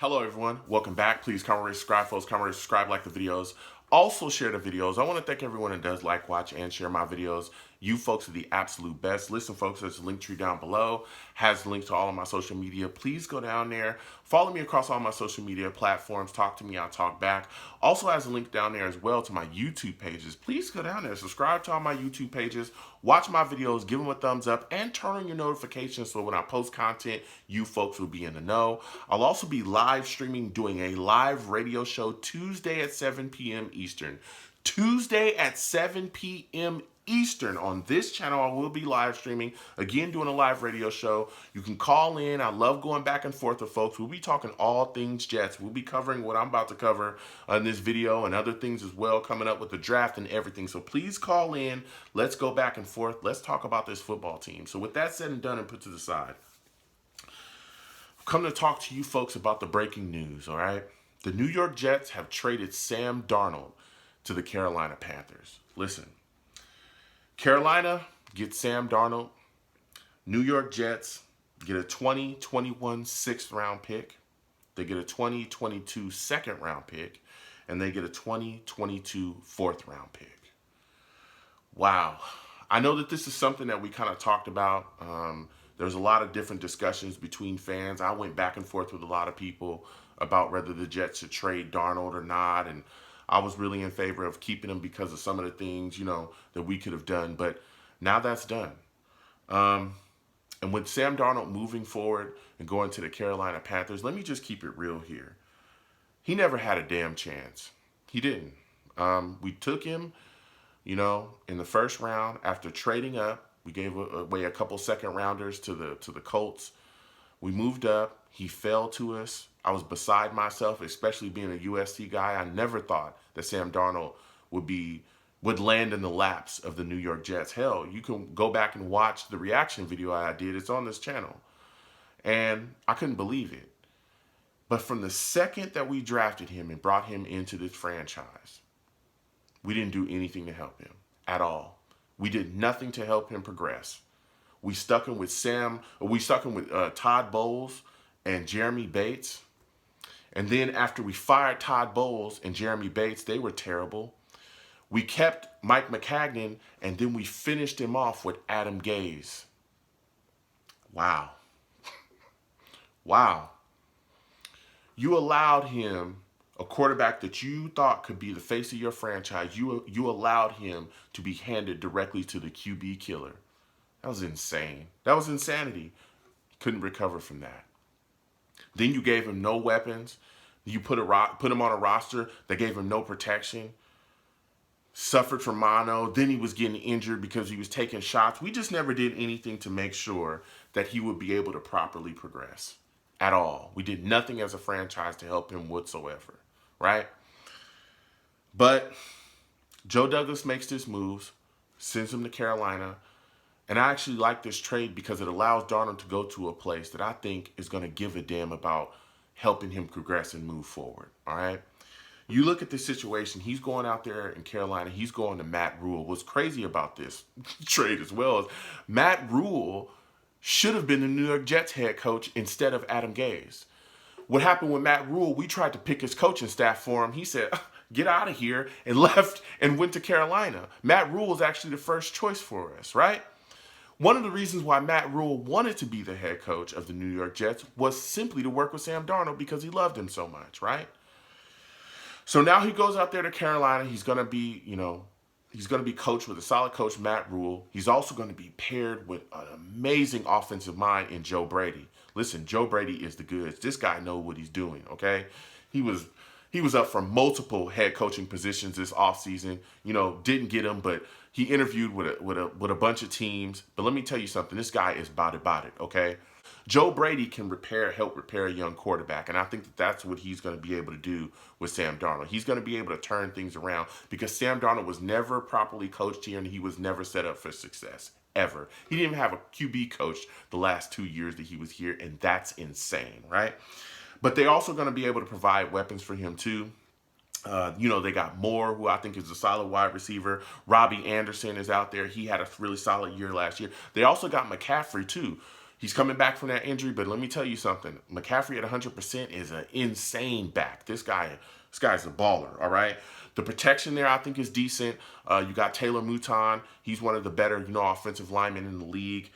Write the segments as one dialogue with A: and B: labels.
A: Hello everyone, welcome back. Please comment, rate, subscribe, folks. Comment, rate, subscribe, like the videos. Also share the videos. I want to thank everyone that does like, watch, and share my videos. You folks are the absolute best. Listen, folks, there's a link tree down below. Has links to all of my social media. Please go down there. Follow me across all my social media platforms. Talk to me, I'll talk back. Also has a link down there as well to my YouTube pages. Please go down there. Subscribe to all my YouTube pages. Watch my videos. Give them a thumbs up. And turn on your notifications so when I post content, you folks will be in the know. I'll also be live streaming, doing a live radio show Tuesday at 7 p.m. Eastern. Tuesday at 7 p.m. Eastern on this channel. I will be live streaming, again, doing a live radio show. You can call in. I love going back and forth with folks. We'll be talking all things Jets. We'll be covering what I'm about to cover in this video and other things as well, coming up with the draft and everything. So please call in. Let's go back and forth. Let's talk about this football team. So with that said and done and put to the side, I've come to talk to you folks about the breaking news, all right? The New York Jets have traded Sam Darnold to the Carolina Panthers. Listen, Carolina gets Sam Darnold. New York Jets get a 2021 sixth-round pick. They get a 2022 second-round pick. And they get a 2022 fourth-round pick. Wow. I know that this is something that we kind of talked about. There's a lot of different discussions between fans. I went back and forth with a lot of people about whether the Jets should trade Darnold or not. And I was really in favor of keeping him because of some of the things, that we could have done. But now that's done. And with Sam Darnold moving forward and going to the Carolina Panthers, let me just keep it real here. He never had a damn chance. He didn't. We took him, in the first round after trading up. We gave away a couple second rounders to the Colts. We moved up. He fell to us. I was beside myself, especially being a USC guy. I never thought that Sam Darnold would land in the laps of the New York Jets. Hell, you can go back and watch the reaction video I did. It's on this channel. And I couldn't believe it. But from the second that we drafted him and brought him into this franchise, we didn't do anything to help him at all. We did nothing to help him progress. We stuck him with Todd Bowles and Jeremy Bates. And then after we fired Todd Bowles and Jeremy Bates, they were terrible. We kept Mike McCagnon, and then we finished him off with Adam Gase. Wow. Wow. You allowed him, a quarterback that you thought could be the face of your franchise, you allowed him to be handed directly to the QB killer. That was insane. That was insanity. Couldn't recover from that. Then you gave him no weapons. You put him on a roster that gave him no protection. Suffered from mono. Then he was getting injured because he was taking shots. We just never did anything to make sure that he would be able to properly progress at all. We did nothing as a franchise to help him whatsoever, right? But Joe Douglas makes this move, sends him to Carolina. And I actually like this trade because it allows Darnold to go to a place that I think is going to give a damn about helping him progress and move forward, all right? You look at the situation. He's going out there in Carolina. He's going to Matt Rule. What's crazy about this trade as well is Matt Rule should have been the New York Jets head coach instead of Adam Gase. What happened with Matt Rule, we tried to pick his coaching staff for him. He said, get out of here, and left and went to Carolina. Matt Rule was actually the first choice for us, right? One of the reasons why Matt Rule wanted to be the head coach of the New York Jets was simply to work with Sam Darnold because he loved him so much, right? So now he goes out there to Carolina. He's going to be, he's going to be coached with a solid coach, Matt Rule. He's also going to be paired with an amazing offensive mind in Joe Brady. Listen, Joe Brady is the goods. This guy knows what he's doing, okay? He was up for multiple head coaching positions this offseason. Didn't get him, but he interviewed with a bunch of teams. But let me tell you something. This guy is about it, okay? Joe Brady can help repair a young quarterback, and I think that that's what he's going to be able to do with Sam Darnold. He's going to be able to turn things around because Sam Darnold was never properly coached here, and he was never set up for success, ever. He didn't even have a QB coach the last 2 years that he was here, and that's insane, right? But they're also going to be able to provide weapons for him, too. They got Moore, who I think is a solid wide receiver. Robbie Anderson is out there. He had a really solid year last year. They also got McCaffrey, too. He's coming back from that injury, but let me tell you something. McCaffrey at 100% is an insane back. This guy's a baller, all right? The protection there, I think, is decent. You got Taylor Mouton. He's one of the better, offensive linemen in the league.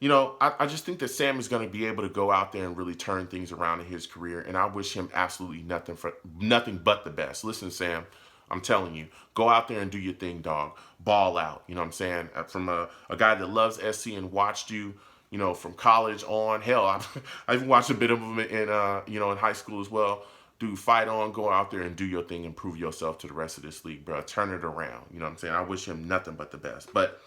A: I just think that Sam is going to be able to go out there and really turn things around in his career, and I wish him absolutely nothing but the best. Listen, Sam, I'm telling you, go out there and do your thing, dog. Ball out. You know what I'm saying? From a guy that loves SC and watched you, from college on. Hell, I even watched a bit of him in high school as well. Dude, fight on, go out there and do your thing and prove yourself to the rest of this league, bro. Turn it around. You know what I'm saying? I wish him nothing but the best. But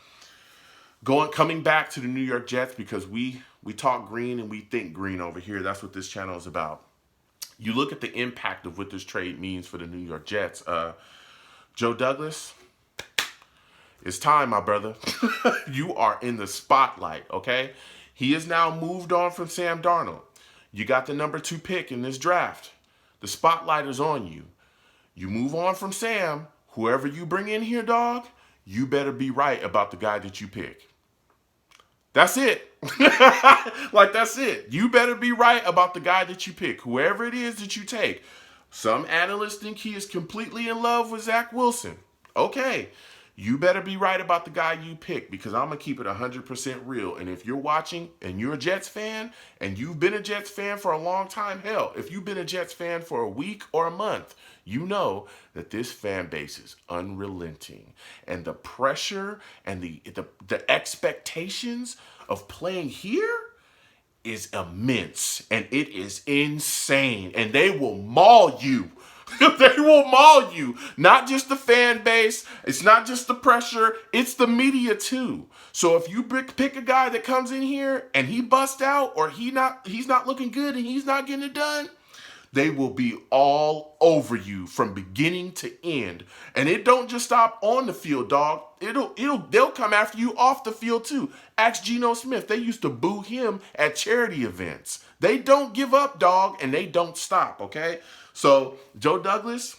A: coming back to the New York Jets, because we talk green and we think green over here. That's what this channel is about. You look at the impact of what this trade means for the New York Jets. Joe Douglas, it's time, my brother. You are in the spotlight, okay? He has now moved on from Sam Darnold. You got the number 2 pick in this draft. The spotlight is on you. You move on from Sam. Whoever you bring in here, dog, you better be right about the guy that you pick. That's it. That's it. You better be right about the guy that you pick, whoever it is that you take. Some analysts think he is completely in love with Zach Wilson. Okay. You better be right about the guy you pick, because I'm going to keep it 100% real. And if you're watching and you're a Jets fan and you've been a Jets fan for a long time, hell, if you've been a Jets fan for a week or a month, you know that this fan base is unrelenting. And the pressure and the expectations of playing here is immense. And it is insane. And they will maul you. They will maul you. Not just the fan base. It's not just the pressure. It's the media too. So if you pick a guy that comes in here and he busts out, or he's not looking good and he's not getting it done, they will be all over you from beginning to end. And it don't just stop on the field, dog. They'll come after you off the field too. Ask Geno Smith. They used to boo him at charity events. They don't give up, dog, and they don't stop, okay? So, Joe Douglas,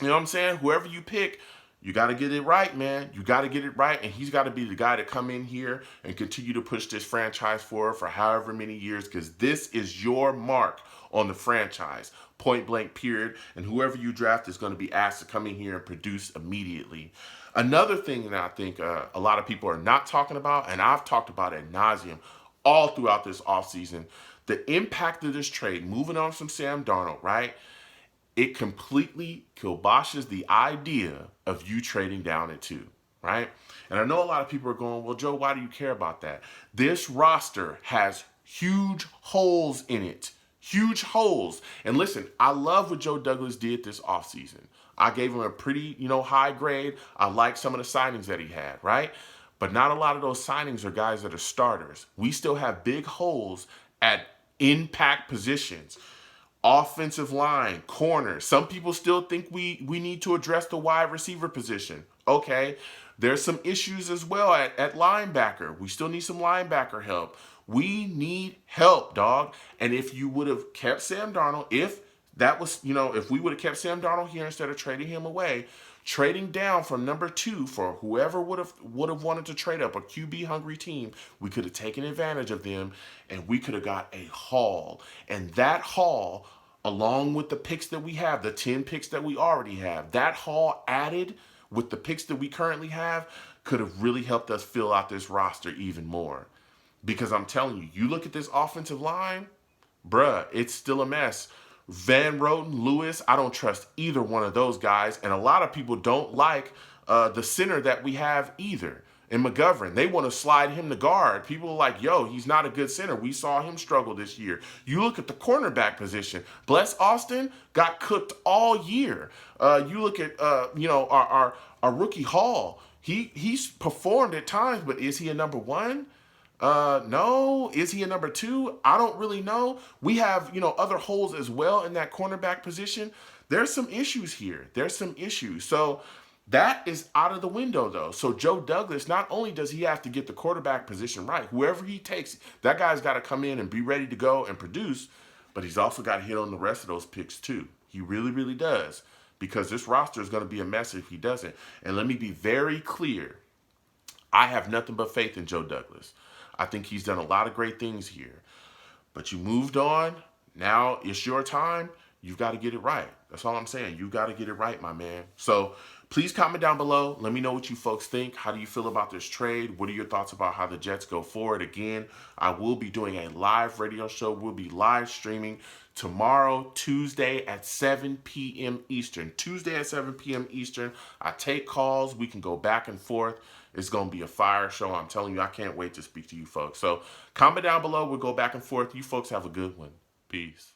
A: you know what I'm saying? Whoever you pick, you got to get it right, man. You got to get it right, and he's got to be the guy to come in here and continue to push this franchise forward for however many years, because this is your mark on the franchise, point blank, period. And whoever you draft is going to be asked to come in here and produce immediately. Another thing that I think a lot of people are not talking about, and I've talked about ad nauseum all throughout this offseason, the impact of this trade, moving on from Sam Darnold, right? It completely kiboshes the idea of you trading down at 2, right? And I know a lot of people are going, well, Joe, why do you care about that? This roster has huge holes in it. Huge holes. And listen, I love what Joe Douglas did this offseason. I gave him a pretty, high grade. I like some of the signings that he had, right? But not a lot of those signings are guys that are starters. We still have big holes at impact positions. Offensive line, corner. Some people still think we need to address the wide receiver position. Okay. There's some issues as well at linebacker. We still need some linebacker help. We need help, dog. And if you would have kept Sam Darnold, if we would have kept Sam Darnold here instead of trading him away, trading down from number 2 for whoever would have wanted to trade up, a QB hungry team, we could have taken advantage of them, and we could have got a haul. And that haul, along with the picks that we have, the 10 picks that we already have, that haul added with the picks that we currently have could have really helped us fill out this roster even more. Because I'm telling you, you look at this offensive line, bruh, it's still a mess. Van Roten, Lewis, I don't trust either one of those guys. And a lot of people don't like the center that we have either. And McGovern, they want to slide him to guard. People are like, yo, he's not a good center. We saw him struggle this year. You look at the cornerback position. Bless Austin got cooked all year. You look at, our rookie Hall. He's performed at times, but is he a number 1? No. Is he a number 2? I don't really know. We have, other holes as well in that cornerback position. There's some issues here. There's some issues. So that is out of the window, though. So Joe Douglas, not only does he have to get the quarterback position right, whoever he takes, that guy's got to come in and be ready to go and produce, but he's also got to hit on the rest of those picks too. He really, really does, because this roster is going to be a mess if he doesn't. And let me be very clear. I have nothing but faith in Joe Douglas. I think he's done a lot of great things here. But you moved on. Now it's your time. You've got to get it right. That's all I'm saying. You got to get it right, my man. So please comment down below. Let me know what you folks think. How do you feel about this trade? What are your thoughts about how the Jets go forward? Again, I will be doing a live radio show. We'll be live streaming tomorrow, Tuesday at 7 p.m. Eastern. Tuesday at 7 p.m. Eastern. I take calls. We can go back and forth. It's going to be a fire show. I'm telling you, I can't wait to speak to you folks. So comment down below. We'll go back and forth. You folks have a good one. Peace.